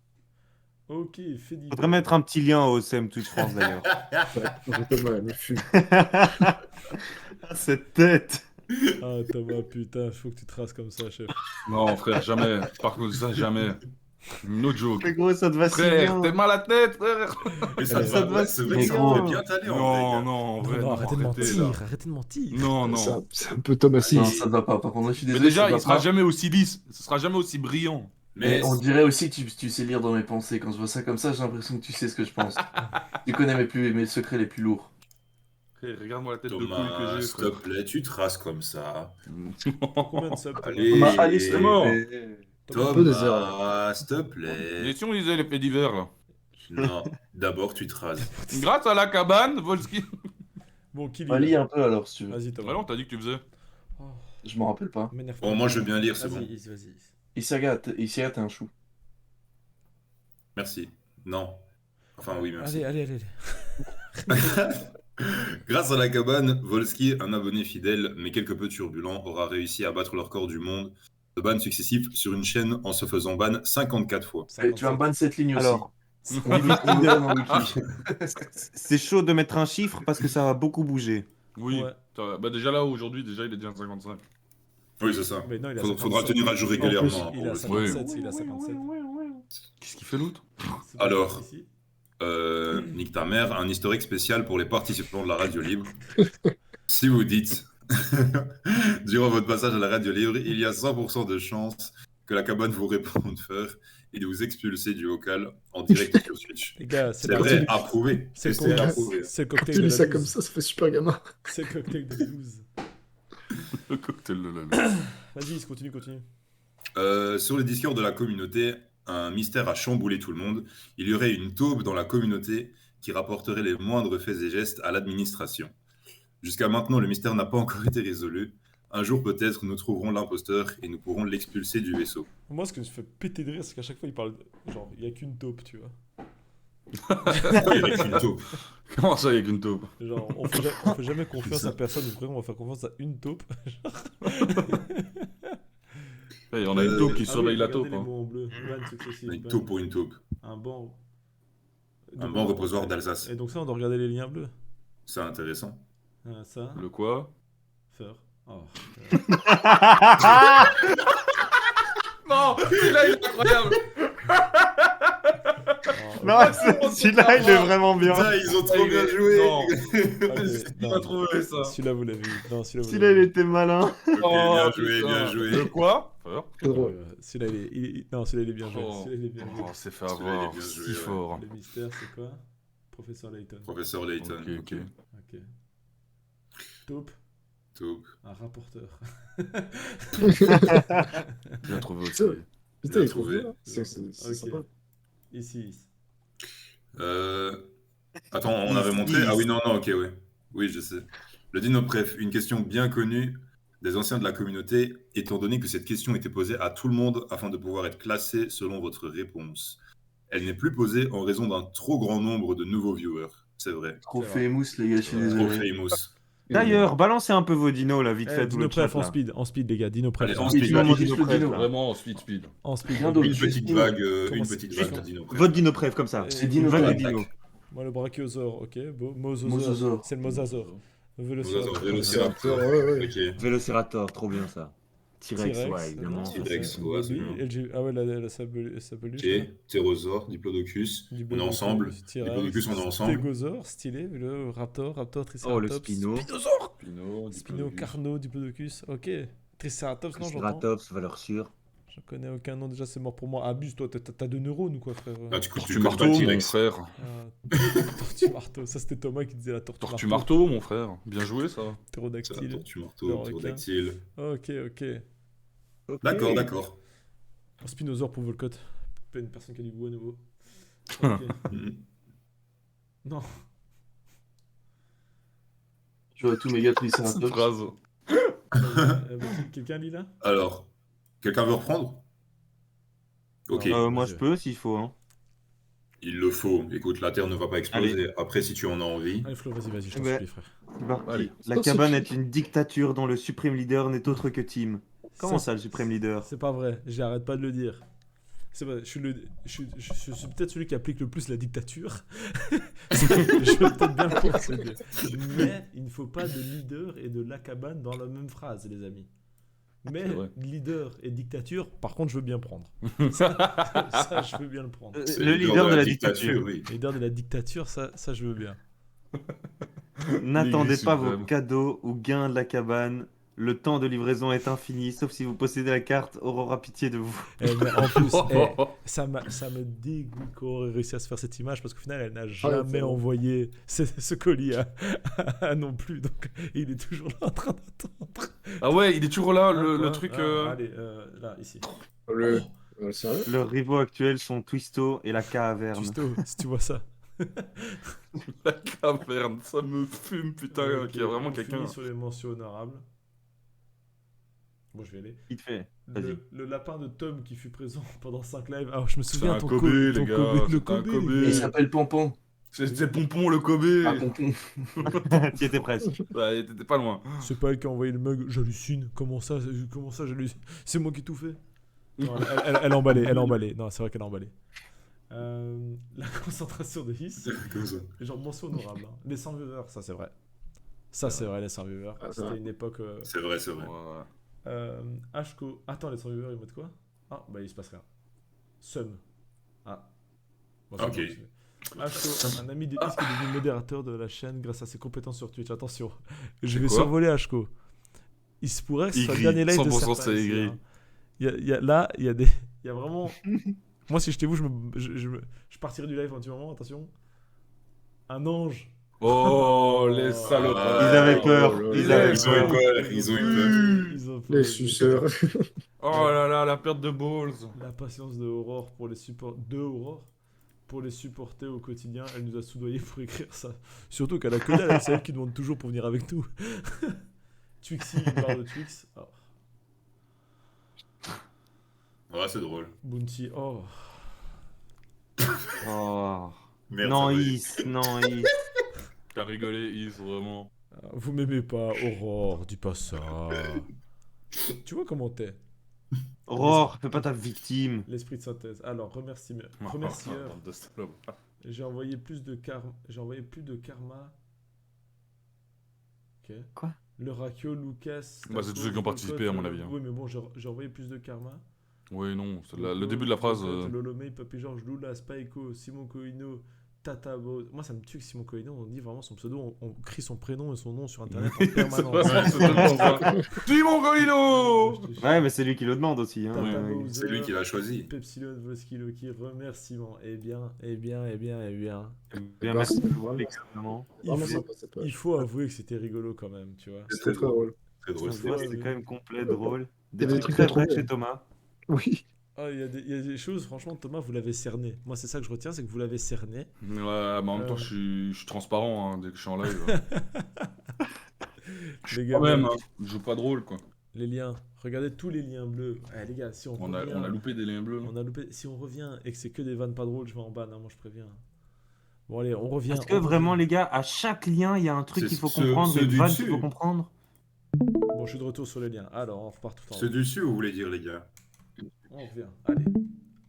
Ok, fait divers. Faudrait mettre un petit lien au CM Twitch France d'ailleurs. Thomas, me fume. Cette tête. Ah Thomas, putain, faut que tu traces comme ça, chef. Non, frère, jamais. Par contre, ça, jamais. No joke. Mais gros, ça te va si Frère, bien. t'es mal à la tête, frère. Mais ça te va c'est vrai que si ça bien. aurait bien allé en vrai. Non, gars. non, en vrai, Non, non, arrêtez de arrêtez, mentir, là. arrêtez de mentir. Non, non. C'est un peu Thomasiste. Non, ça ne va pas. Par contre, je suis Mais désolé. déjà, ça il va sera pas. jamais aussi lisse. Ce sera jamais aussi brillant. Mais Mais on dirait aussi que tu sais lire dans mes pensées. Quand je vois ça comme ça, j'ai l'impression que tu sais ce que je pense. Tu connais mes secrets les plus lourds. Frère, regarde-moi la tête de couille que Thomas, j'ai, s'il te frère. plaît, tu traces comme ça. Combien de subs Thomas Allez, Allez, c'est mort. Thomas, peu des heures, Thomas, s'il te Et plaît. si on lisait les faits divers, là? Non, d'abord tu traces. Grâce à la cabane, Volski. Bon, qui Bah, lis un peu alors si tu veux. Vas-y Ah Thomas. non, t'as dit que tu faisais. Oh, Je m'en rappelle pas. m'énerve Bon, pas. moi je veux bien lire, c'est Vas-y, bon. vas-y. Isaga, t'es un chou. Merci. Non. Enfin, oui, merci. Allez. Grâce à la cabane, Volsky, un abonné fidèle mais quelque peu turbulent, aura réussi à battre le record du monde de bans successifs sur une chaîne en se faisant ban 54 fois. Tu vas me ban cette ligne aussi. Alors, On nous donne en wiki. c'est chaud de mettre un chiffre parce que ça va beaucoup bouger. Oui. Ouais. Bah déjà là, aujourd'hui, déjà, il est déjà à 55. Oui, c'est ça. Mais non, il a Faudra 57. tenir à jour En plus, régulièrement. il a pour 57, il a 57. Qu'est-ce qu'il fait l'autre? C'est pas Alors. ici. Nique ta mère, un historique spécial pour les participants de la radio libre. Si vous dites, durant votre passage à la radio libre, il y a 100% de chances que la cabane vous réponde feur et de vous expulser du local en direct sur Twitch. Les gars, c'est C'est la- vrai, approuvé. C'est le C'est cocktail- approuvé. c'est le Quand cocktail tu de lis la ça 12. comme ça fait super gamin. C'est le cocktail de 12. Le cocktail de la vie. Vas-y, continue. Sur le Discord de la communauté, un mystère a chamboulé tout le monde. Il y aurait une taube dans la communauté qui rapporterait les moindres faits et gestes à l'administration. Jusqu'à maintenant, le mystère n'a pas encore été résolu. Un jour peut-être, nous trouverons l'imposteur et nous pourrons l'expulser du vaisseau. Moi, ce que je fais péter de rire, c'est qu'à chaque fois, il parle. Genre, il n'y a qu'une taupe, tu vois. Il y aurait une taube. Comment ça, avec une taupe? Genre, on fait jamais confiance à personne, ou vraiment, on va faire confiance à une taupe. Il y en a une taupe qui Ah surveille oui, la regardez taupe. les hein. mots en bleu. Ban successif, Une ban. taupe pour une taupe. Un banc. Un banc reposoir d'Alsace. Et donc, ça, on doit regarder les liens bleus. C'est intéressant. Ça, Le quoi? faire. Oh. Non, celui-là, il est incroyable. Non, celui-là, il est vraiment bien. Putain, ils ont trop bien joué. Non, Allez, il non, a trouvé ça. Celui-là, vous l'avez vu. Non, celui-là, vous Celui-là, il l'avez vu. était malin. Ok, bien joué, putain. bien joué. Le quoi? C'est drôle. Celui-là, non, celui-là, il est bien joué. Oh, Celui-là, il est bien joué. oh, c'est fait Celui-là, il est avoir, bien si joué, ouais. fort. Le mystère, c'est quoi? Professeur Layton. Professeur Layton. Ok. Ok. Taupe, Taupe. un rapporteur. Bien trouvé aussi. Putain, il est trouvé. trouvé. C'est Ok. sympa. Ici. Attends, on avait montré. Ah oui, non, non, ok, oui. Oui, je sais. Le Dinopref, une question bien connue des anciens de la communauté, étant donné que cette question était posée à tout le monde afin de pouvoir être classée selon votre réponse. Elle n'est plus posée en raison d'un trop grand nombre de nouveaux viewers. C'est vrai. Trop C'est vrai. famous, les gars, je suis Ouais. Trop désolé. famous. D'ailleurs, balancez un peu vos dinos là, vite Eh, fait, tout le Dinopref chat. en speed, les gars. Dinopref. Allez, en Speed, speed. tout le monde juste le Dinopref, dino. là. Vraiment, speed. En speed. Rien d'autre. Une juste petite dino. vague, Comment une c'est- petite juste vague de Dinopref. Votre Dinopref comme ça. C'est Une Dino vague de Pref. dinos. Moi, le brachiosaure, ok. Mosasaure. Mosasaure. C'est le mosasaure. Vélociraptor. Vélociraptor, ouais. Ok. Vélociraptor, trop bien ça. T-Rex, T-Rex, ouais, évidemment. non, T-Rex, c'est- ouais, c'est lui, bien. Ah ouais, la sapeluche. Ok. Ptérosaure, Diplodocus. On est ensemble. Diplodocus, on est ensemble. Stégosaure, stylé. Le Raptor, Oh, le Triceratops. Spino. Spinosaure Spino, Spino, Diplodocus. Carno, Diplodocus. Ok. Triceratops, non, j'entends. Triceratops, valeur sûre. Je connais aucun nom, déjà, c'est mort pour moi. Abuse, toi, t'as 2 neurones ou quoi, frère? Ah, tu Tortue connais pas marteau, le mon T-Rex. frère. Tortue marteau. Ça, c'était Thomas qui disait la tortue Tortue marteau. marteau, mon frère. Bien joué, ça. C'est la Ptérodactyle. tortue marteau, Le requin. ptérodactyle. Ok, ok. D'accord, d'accord. Spinosaure pour Volcotte. Pas une personne qui a du goût à nouveau. Ok. Mhm. Non. Je vois tout méga Cette Triceratops. phrase. Quelqu'un lit là? Alors, quelqu'un veut reprendre? Ok, Non. Moi, vas-y. je peux s'il faut. Hein. il le faut. Écoute, la Terre ne va pas exploser. Après, si tu en as envie. Allez Flo, vas-y, je t'en Ouais. supplie, frère. C'est parti. Allez. La cabane est une dictature dont le suprême leader n'est autre que Tim. Comment ça, le suprême leader? C'est pas vrai, j'arrête pas de le dire. C'est vrai, je suis peut-être celui qui applique le plus la dictature. Je veux peut-être bien le concéder. Mais il ne faut pas de leader et de la cabane dans la même phrase, les amis. Mais C'est vrai. leader et dictature, par contre, je veux bien prendre. Ça, je veux bien le prendre. C'est Le leader de la dictature. oui. Leader de la dictature, ça je veux bien. N'attendez L'église pas vos suprême. cadeaux ou gains de la cabane. Le temps de livraison est infini, sauf si vous possédez la carte Aurora pitié de vous. Mais en plus, ça me dégoûte qu'on ait réussi à se faire cette image parce qu'au final, elle n'a jamais c'est vrai. envoyé ce colis à non plus. Donc, il est toujours là en train d'attendre. Ah ouais, il est toujours là, Hein, le quoi truc. Allez, là, ici. Sérieux? Leurs rivaux actuels sont Twisto et la caverne. Justo, si tu vois ça. La caverne, ça me fume, putain, Ok, qu'il y a vraiment on quelqu'un. finit sur les mentions honorables. Bon, je vais aller. Vite fait. Vas-y. Le lapin de Tom qui fut présent pendant 5 lives. Ah, je me C'est souviens, un ton Kobe, Kobe, les ton gars, Kobe, le c'est un Kobe. Kobe. Il s'appelle Pompon. C'est Pompon le Kobe. Ah, Pompon. Tu étais presque. Ouais, t'étais pas loin. C'est pas elle qui a envoyé le mug. J'hallucine. Comment ça, j'hallucine? C'est moi qui ai tout fait. Non, elle a emballé. Non, c'est vrai qu'elle a emballé. La concentration de Hiss. Comme ça. Genre mention honorable. Hein. Les 100 viewers, ça c'est vrai. Ça c'est vrai, les 100 viewers. Ah, c'est C'était vrai. une époque. C'est vrai, c'est vrai. Ouais. Hco. Attends, les 100 viewers, ils mettent quoi? Ah, bah il se passe rien. Sum. Ah. Bon, c'est Ok. bon, Hco, un ami de Hiss qui est devenu modérateur de la chaîne grâce à ses compétences sur Twitch. Attention, je vais quoi survoler Hco. Il se pourrait que ce soit le Aigri, dernier live de 100% Serpent c'est ici, aigri. hein. Là, il y a vraiment. Moi, si j'étais vous, je partirais du live un petit moment. Attention. Un ange. Oh, les salopards. Ils avaient peur. Oh là Ils là. avaient Ils ont eu peur. peur, ils ont eu peur. Ils ont Les peur. suceurs. Oh là là, la perte de balls. La patience de Aurore pour les supporter au quotidien. Elle nous a soudoyés pour écrire ça. Surtout qu'elle a que dalle, c'est elle qui demande toujours pour venir avec nous. Twixy, une barre de Twix. Oh. Ouais, c'est drôle. Bounty, oh. Oh. Merde, Non, ça va. Is. Non, Is. T'as rigolé, Is, vraiment. Vous m'aimez pas, Aurore, dis pas ça. Tu vois comment t'es. Aurore, fais pas ta victime. L'esprit de synthèse. Alors, remercieur. De salopard. J'ai envoyé plus de karma. Ok. Quoi? Le Rakio, Lucas. Bah, c'est tous ceux qui ont participé, à mon avis, hein. Oui, mais bon, j'ai envoyé plus de karma. Oui, non, c'est le début de la phrase. Lolomei, Papy Georges, Lula, Spyco, Simon Coino, Tata Bowser. Moi, ça me tue que Simon Collinet, on dit vraiment son pseudo, on crie son prénom et son nom sur internet en C'est permanence. vraiment- c'est tellement ça. Simon Golino! Ouais, mais c'est lui qui le demande aussi. Hein. Tata Ouais, Bowser, C'est lui qui l'a choisi. Pepsilon, Voski, Loki, remerciements. Eh bien. Bien, Bah, merci c'est- de voir l'extrêmement. Vraiment Il faut- sympa cette Il page. faut avouer que c'était rigolo quand même, tu vois. C'est Très très drôle. Très drôle. Ça se voit, c'était quand même complet, drôle. Il y Des a des trucs trucs très à vrais trouver. chez Thomas. Oui. Ah, il y a des choses, franchement, Thomas, vous l'avez cerné. Moi, c'est ça que je retiens, c'est que vous l'avez cerné. Ouais, mais en même temps, je suis transparent hein, dès que je suis en live. Les gars, Quand même, hein, je joue pas de rôle, quoi. les liens, regardez tous les liens bleus. Eh, les gars, si on On a revient, loupé des liens bleus. là. on a loupé. Si on revient et que c'est que des vannes pas drôles, je vais en ban, hein, moi je préviens. Bon, allez, on revient. Est-ce que on vraiment, revient. les gars, à chaque lien, il y a un truc C'est qu'il faut ceux- comprendre, ceux une du vanne dessus. qu'il faut comprendre? Bon, je suis de retour sur les liens. Alors, on repart tout en C'est haut. dessus, vous voulez dire, les gars? On revient. Allez.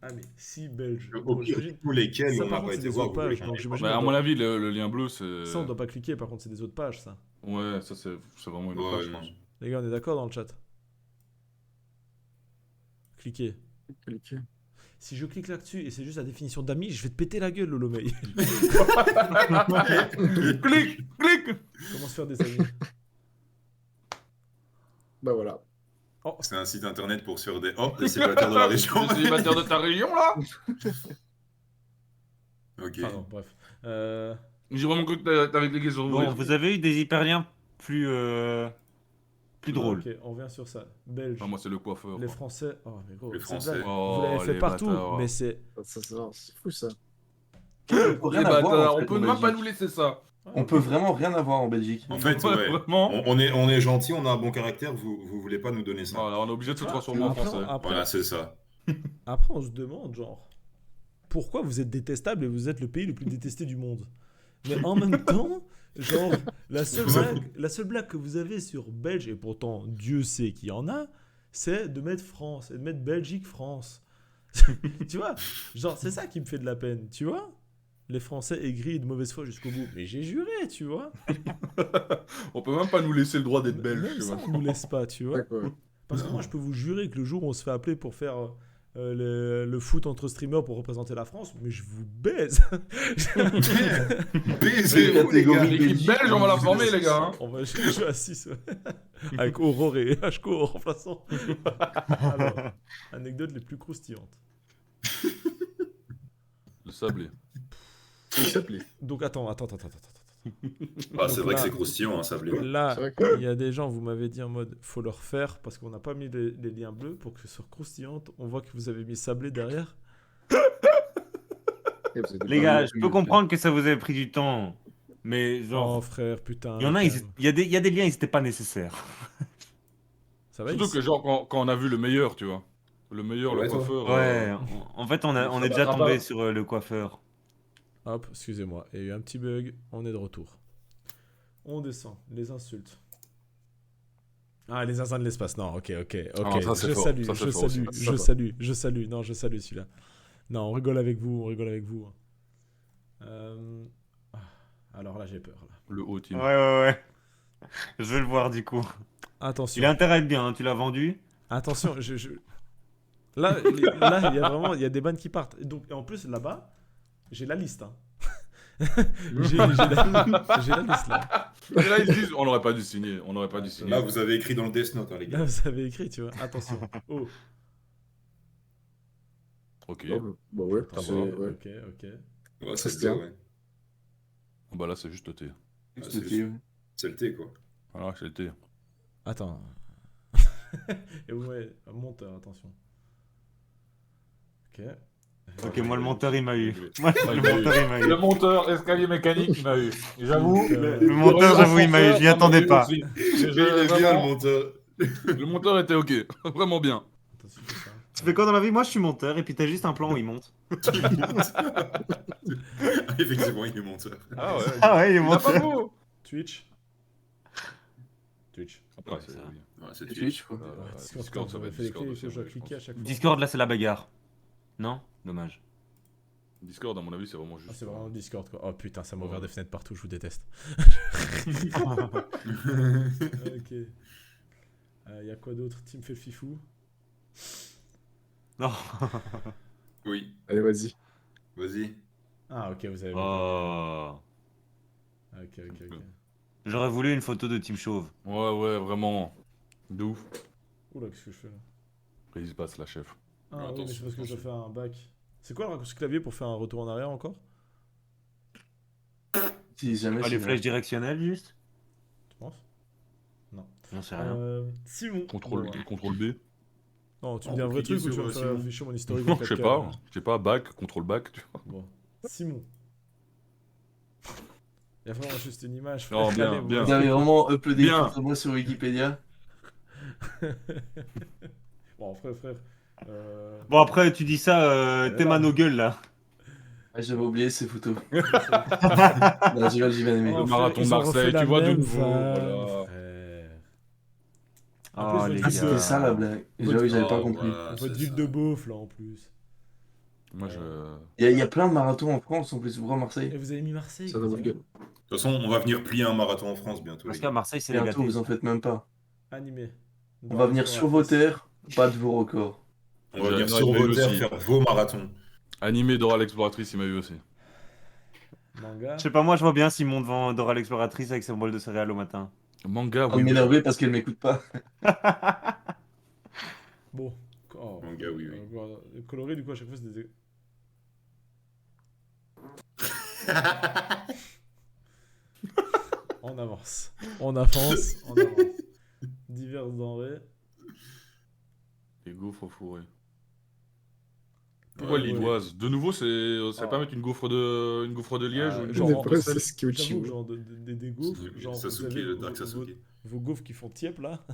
Ah, mais si belge. Au Bon, pire, j'imagine- tous lesquels Ça, on par n'a contre, pas c'est été des voir. autres vous voulez pages. Donc, changer. j'imagine Bah, à on mon doit- avis, le lien bleu, c'est. ça, on doit pas cliquer. Par contre, c'est des autres pages, ça. Ouais, ça, c'est vraiment une Ouais, page, je non. pense. Les gars, on est d'accord dans le chat? Cliquez. Cliquez. Si je clique là-dessus et c'est juste la définition d'amis, je vais te péter la gueule, Lolomei. Clique! Clique! Comment se faire des amis? Bah voilà. Oh, C'est un site internet pour sur des. Oh, des célibataires de la région. Le célibataire de ta région, là? Ok. pardon, bref. J'ai vraiment cru que t'avais cliqué sur Bon, vous avez eu des hyperliens plus drôles. Ok, on revient sur ça. Belge. Ah, moi, c'est le coiffeur. Les quoi. Français. Oh, mais gros, Les c'est Français. blague. Oh, Vous l'avez fait les partout, bâtards. mais c'est. C'est fou ça. Les Rien à voir, bâtards, en on fait, peut en même pas Belgique. nous laisser ça. On peut vraiment rien avoir en Belgique. En fait, Ouais, ouais. vraiment. On est gentil, on a un bon caractère, vous voulez pas nous donner ça. Voilà, on est obligé de se Ah, transformer en après, français. Voilà, c'est ça. Après, on se demande, genre, pourquoi vous êtes détestable et vous êtes le pays le plus détesté du monde. Mais en même temps, genre, la seule blague que vous avez sur Belge, et pourtant Dieu sait qu'il y en a, c'est de mettre France et de mettre Belgique-France. Tu vois, genre, c'est ça qui me fait de la peine, tu vois. Les Français aigris et de mauvaise foi jusqu'au bout. Mais j'ai juré, tu vois. On peut même pas nous laisser le droit d'être belge. Même tu ça, vois. on nous laisse pas, tu vois. D'accord. Parce que moi, je peux vous jurer que le jour où on se fait appeler pour faire le foot entre streamers pour représenter la France, mais je vous baise. Baisez-vous, les gars. L'équipe belge, on va la former, les gars. hein. On va jouer à 6. Avec Aurore et HCO en remplaçant. Alors, anecdotes les plus croustillantes. Le sablé. Il s'appelait. Donc attends. Ah, c'est Donc vrai là- que c'est croustillant, hein, sablé. Là, C'est vrai que- il y a des gens, vous m'avez dit en mode, faut leur faire parce qu'on n'a pas mis les liens bleus pour que ce soit croustillante. On voit que vous avez mis sablé derrière. Eh, vous êtes Les pas gars, mal. je peux comprendre que ça vous ait pris du temps. Mais Oh genre, frère, putain. il y en a, quand il même. y a des liens, ils n'étaient pas nécessaires. Ça va Surtout ici que, genre, quand on a vu le meilleur, tu vois. Le meilleur, Ouais, le toi. coiffeur. Ouais, en fait, on est déjà battra tombé pas. sur le coiffeur. Hop, excusez-moi, il y a eu un petit bug, on est de retour. On descend, les insultes. Ah, les zinzins de l'espace, non, ok. Ah, ça, c'est je fort. salue, Ça, c'est je fort, salue, ça. je salue, non, je salue celui-là. Non, on rigole avec vous. Ah, alors là, j'ai peur. Là. Le haut team. Ouais. Je vais le voir du coup. Attention, Il a intérêt à être bien, hein, tu l'as vendu. attention, Là, il y a des bannes qui partent. Donc, et en plus, là-bas, j'ai la liste. Hein. j'ai la liste là. Et là, ils se disent, on n'aurait pas dû signer. On n'aurait pas dû signer. Là, vous avez écrit dans le Death Note, hein, les Là, gars. vous avez écrit, tu vois. Attention. Oh. Ok. Oh, bah ouais, Ça c'est- va. ouais. Ok. Ouais, Ça c'est se le thé, tient. ouais. Bah là, c'est juste le thé. Ah, C'était- C'est le thé, quoi. Voilà, c'est le thé. Attends. Et ouais, monteur, attention. Ok. Ok, moi le monteur il m'a eu. Le Moi, le monteur il m'a eu. monteur escalier mécanique, il m'a eu. J'avoue. Le monteur, j'avoue, il m'a eu. Je m'y attendais pas. Il est bien, le monteur. Le monteur était ok. Vraiment bien. Attention, c'est ça. Tu fais quoi dans la vie? Moi je suis monteur et puis t'as juste un plan où il monte. Effectivement, il est monteur. Ah ouais. Ah ouais, il est Il a pas monteur. beau. Twitch. Après, Ouais, c'est ça. oui. Ouais, c'est Twitch, Twitch. quoi. Ouais, Discord, Discord, ça va être fait les Discord clés, aussi, il faut que je dois je cliquer à pense. chaque fois. Discord là c'est la bagarre. Non? Dommage. Discord, à mon avis, c'est vraiment juste. Ah, c'est vraiment Discord quoi. Oh putain, ça m'a ouvert Ouais. des fenêtres partout, je vous déteste. Ok. Y a quoi d'autre? Team fait le fifou. Non. Oui, Allez, vas-y. vas-y. Ah, ok, vous avez. Oh. Ok, ok, ok. J'aurais voulu une photo de Team Chauve. Ouais, vraiment. De ouf. Oula, qu'est-ce que je fais là? Après, il se passe la chef. Ah, oui, mais Attention, c'est parce que je dois attention. faire un bac. C'est quoi le raccourci clavier pour faire un retour en arrière encore? Si jamais Pas les c'est flèches directionnelles, juste? Tu penses? J'en sais rien. Simon. Contrôle, Bon, ouais. contrôle B. Non, tu me On dis un peut vrai cliquer truc ou tu vas me sur, faire Simon. afficher mon historique Non, en je sais 4K, pas. là Je sais pas, back, contrôle back, tu vois. Bon. Simon. Il y a vraiment juste une image. Oh, frère, bien, calmez-vous. bien. Vous avez vraiment uploadé une Bien. photo de moi sur Wikipédia? Bon, frère. Bon, après, tu dis ça, Elle est t'es là. no gueule, là. Ah, j'avais oublié ces photos. Ouais. Non, j'ai bien aimé. Oh, Le frère, marathon de ils ont Marseille, refait la tu vois de même nouveau, vanne, voilà. frère. En Oh, plus, votre les Ah, ville c'était gars. ça la blague. J'avais pas Oh, compris. voilà, votre c'est ville ça. de beauf, là, en plus. Moi, je. Il y a plein de marathons en France, en plus, souvent à Et Marseille. vous avez mis Marseille, Ça quoi, va tu gueule. vois. De toute façon, on va venir plier un marathon en France bientôt, Parce les qu'à gars. Marseille, c'est les Bientôt, gâtés. vous en faites même pas. Animé. On va venir sur vos terres, battre vos records. On va J'ai- venir non, sur il m'a vos eu terres aussi. faire vos marathons. Animé Dora l'exploratrice, il m'a eu aussi. Manga. Je sais pas, moi, je vois bien Simon devant Dora l'exploratrice avec son bol de céréales au matin. Manga, On oui. m'énerver parce qu'elle m'écoute pas. Bon. Oh. Manga, oui. Coloré, du coup, à chaque fois, c'est des. On avance. On avance. Diverses denrées. Les gaufres fourrées. Ouais, Pourquoi ouais. lilloise? De nouveau, c'est Ah. pas mettre une gaufre de Liège ou une genre, gaufre de Après, sel? c'est ce qui est J'avoue au que genre des gaufres, genre vous Sasuke, avez le Dark Sasuke. vos gaufres qui font tiep là.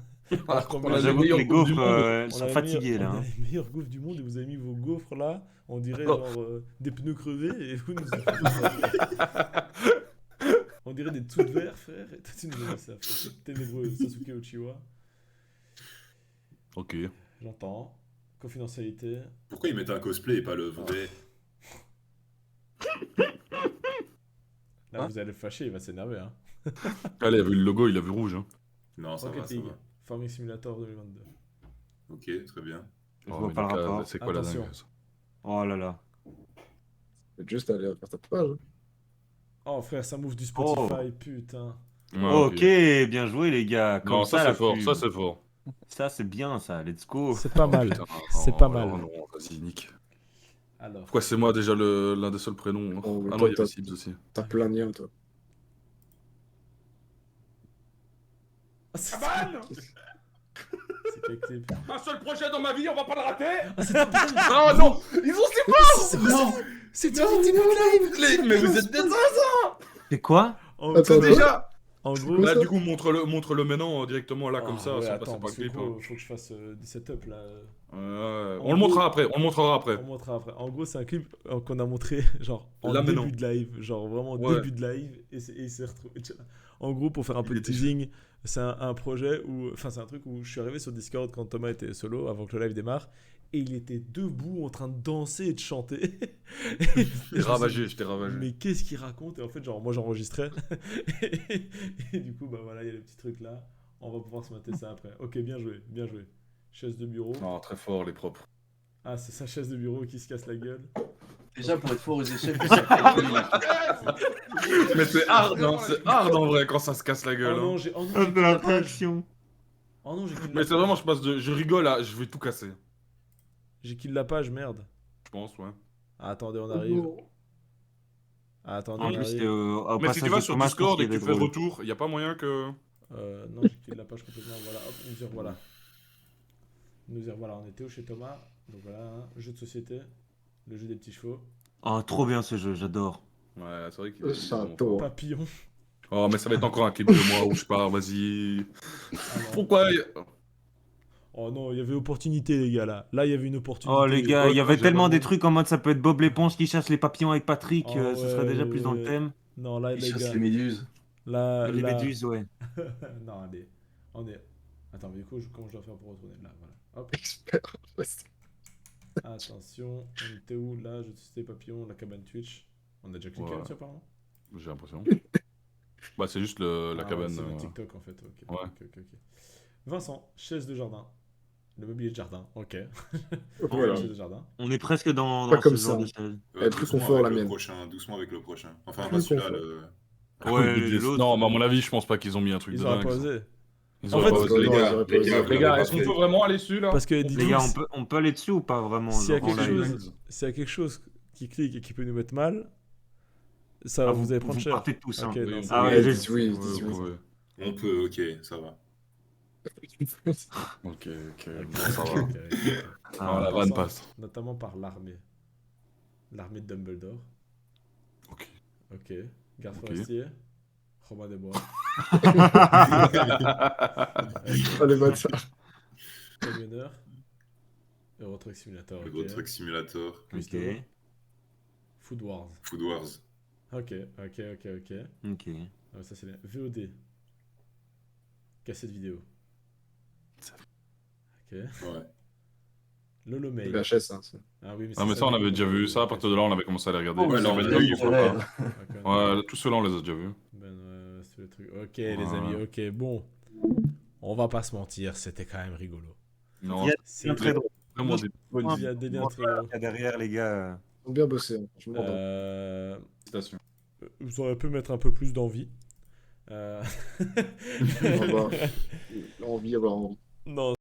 Alors qu'on qu'on met a les J'avoue que meilleures les gaufres du gaufres, monde. elles sont fatiguées, là. On a hein. les meilleures gaufres du monde et vous avez mis vos gaufres là, on dirait Oh. genre des pneus crevés et vous nous avez mis ça. On dirait des dessous de verre, frère, et toi tu nous as mis ça. frère. Ténébreux, Sasuke Uchiwa. Ok. J'entends. Confidentialité. Pourquoi ils mettent un cosplay et pas le vrai? Là Hein vous allez le fâcher, il va s'énerver. Hein. Allez, il a vu le logo, il a vu rouge. Hein. Non, ça va, Rocket ça League, va. Farming Simulator 2022. Ok, très bien. Je Oh, vois mais pas le Lucas, rapport. c'est quoi la Attention. dingue ça? Oh là là. Juste aller faire ta page. Oh frère, ça m'ouvre du Spotify, putain. Ouais, Ok, bien joué, les gars. Comme Non, ça la c'est fort, pub. ça c'est fort. Ça, c'est bien, ça. Let's go. C'est pas mal. Putain, C'est non, pas mal. non, non, vas-y, nique. Alors. Pourquoi c'est moi déjà l'un des seuls prénoms? Hein. Oh, mais Ah non, toi, il y avait t'as- Sibs aussi. T'as plein de liens, toi. Ah, c'est quel clip? Un seul projet dans ma vie, on va pas le rater! Ah Oh non! Ils ont Non! C'est du live. ciblé! Mais vous êtes des C'est quoi? Attends, déjà! En gros, quoi Bah ça du coup, montre-le maintenant directement, là, comme Ah, ça, ouais, sans attends, passer par parce le que clip. faut que je fasse des setups là. On le montrera après, on le montrera après. On montrera après. En gros, c'est un clip qu'on a montré genre en Là, début maintenant. de live, genre vraiment Ouais. début de live, et il s'est retrouvé. En gros, pour faire un peu Il de était teasing, c'est un projet où, enfin, c'est un truc où je suis arrivé sur Discord quand Thomas était solo, avant que le live démarre, et il était debout en train de danser et de chanter. Et je me suis Ravagé, dit, j'étais ravagé. mais qu'est-ce qu'il raconte? Et en fait, genre, moi j'enregistrais. Et du coup, bah voilà, il y a les petits trucs là. On va pouvoir se mater ça après. Ok, bien joué, bien joué. Chaise de bureau. Non, très fort, les propres. Ah, c'est sa chaise de bureau qui se casse la gueule. Déjà, pour être fort aux échecs, Mais c'est hard, hein, c'est hard en vrai quand ça se casse la Oh gueule. non, Hein. j'ai oh non, Ah, j'ai de kill la la page. réaction. Oh non, j'ai kill Mais la c'est vraiment, page. je rigole là, je vais tout casser. J'ai kill la page, merde. Je pense, ouais. Ah, attendez, on arrive. Ah, attendez, En on plus, arrive. au Mais si tu passage vas de sur Thomas, je pense Discord qu'il et que est tu fais drôle. retour, y a pas moyen que. Non, j'ai kill la page complètement. Voilà, hop, nous y revoilà. Nous y revoilà, on était où chez Thomas? Donc voilà, hein, jeu de société. Le jeu des petits chevaux. Oh, trop bien ce jeu, j'adore. Ouais, c'est vrai qu'il est Ça, vraiment toi. Papillon. fort. Oh, mais ça va être encore un clip de moi où je pars, vas-y. Ah, non. Pourquoi Oh non, il y avait opportunité, les gars, là. Là, il y avait une opportunité. Oh les gars, il y Ouais, avait j'ai tellement des vraiment- trucs en mode ça peut être Bob l'éponge qui chasse les papillons avec Patrick, Oh, ce serait déjà ouais, plus dans le ouais. thème. Non, là, ils les chassent gars. les méduses. Là, Les là... méduses, ouais. non, allez. On est... Attends, mais du coup, comment je dois faire pour retourner? Là, voilà. Hop. Expert. Attention, on était où? Là, je testais papillon, la cabane Twitch. On a déjà cliqué Ouais. là-dessus, apparemment? J'ai l'impression. Bah, c'est juste la Ah, cabane. ouais, c'est le TikTok, en fait. Ok, Ouais. ok. Vincent, chaise de jardin. Le mobilier de jardin, ok. Voilà. Chaise de jardin. On est presque dans, Pas dans comme ce genre ça. de chaise. Plus Doucement confort, la avec le mienne. prochain, doucement avec le prochain. Enfin, Plus pas celui-là, confort. le... Ouais, Ils disent- l'autre. Non, mais à mon avis, je pense pas qu'ils ont mis un truc Ils de auraient dingue. pas ça. osé. Ils En auraient fait, pas osé. Non, ils auraient pas osé. vous Les l'avez gars, pas est-ce qu'on fait. peut vraiment aller dessus là Parce que Les dites-vous, gars, on peut aller dessus ou pas vraiment s'il y a en quelque live chose, s'il y a quelque chose qui clique et qui peut nous mettre mal, ça Ah, vous allez prendre vous cher. partez tous. Hein. Ok, Oui, non, on c'est- peut. Ah Ouais, ouais, dites oui, Ouais, dites vous oui. pouvez. On peut, ok, ça va. Ok, ok. Ok, Bon, ça ok, va. ok, ok. Ah, la En vanne passant passe. Notamment par l'armée. L'armée de Dumbledore. Ok. Ok. Garde Ok. forestier. Robin des Bois. Oh, les bâtards. Camionneur. Euro Truck Simulator. Le Ok. gros truc simulator. Cuistot. Ok. Food Wars. Food Wars. Ok, ok, ok, ok. Ok. Ah, ça c'est bien. VOD. Cassette vidéo. Ok. Ouais. Lolo Mail. VHS, hein. ça. Ah oui, mais Ah, mais ça, on avait déjà vu ça. À partir de là, on avait commencé à les regarder. Oh, ouais, là, on Ben l'a Dog, eu, pourquoi ouais. pas. Ok, Ouais, tous ceux-là, on les a déjà vus. Ben, c'est le truc. Ok, les Ouais. amis, ok, bon. On va pas se mentir, c'était quand même rigolo. Non, Il y a C'est un très drôle. vraiment des bonnes Il y a des liens très drôles. Il y a derrière, les gars. Ils ont bien bossé, hein, franchement. citations. Vous auriez pu mettre un peu plus d'envie. Euh, On va avoir envie, avoir envie. Non,